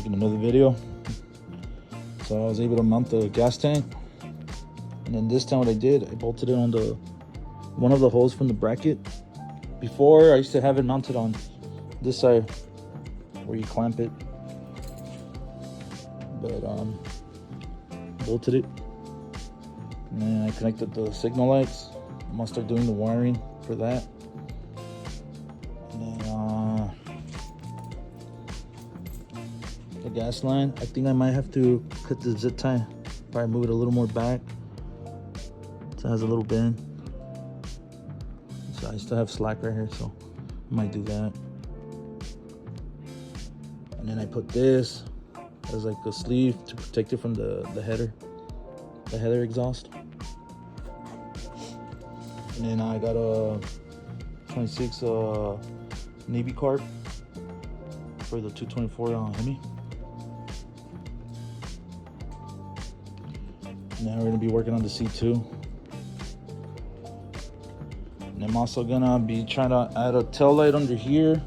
Another video. So I was able to mount the gas tank, and then this time what I did, I bolted it on the one of the holes from the bracket. Before I used to have it mounted on this side where you clamp it, but bolted it, and then I connected the signal lights. I'm gonna start doing the wiring for that, and then the gas line, I think I might have to cut the zip tie, probably move it a little more back so it has a little bend. So I still have slack right here, so I might do that. And then I put this as like a sleeve to protect it from the header exhaust. And then I got a 26 Navy carb for the 224 Hemi. Now we're gonna be working on the C2. And I'm also gonna be trying to add a tail light under here.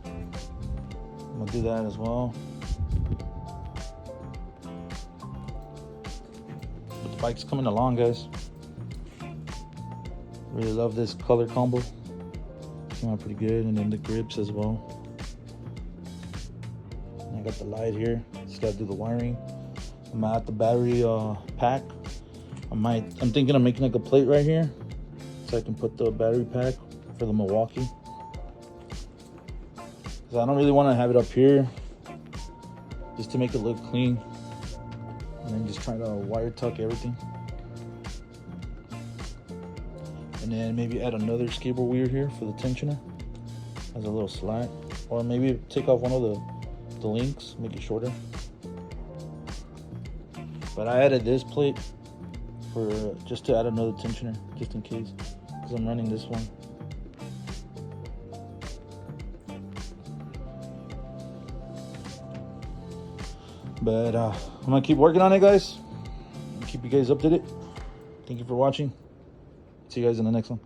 I'm gonna do that as well. But the bike's coming along, guys. Really love this color combo. Came out pretty good, and then the grips as well. And I got the light here. Just gotta do the wiring. I'm gonna add the battery pack. I'm thinking of making like a plate right here, so I can put the battery pack for the Milwaukee. Cause I don't really want to have it up here, just to make it look clean, and then just try to wire tuck everything. And then maybe add another cable weir here for the tensioner as a little slack, or maybe take off one of the links, make it shorter. But I added this plate for just to add another tensioner, just in case, because I'm running this one. But I'm gonna keep working on it, guys. Keep you guys updated. Thank you for watching. See you guys in the next one.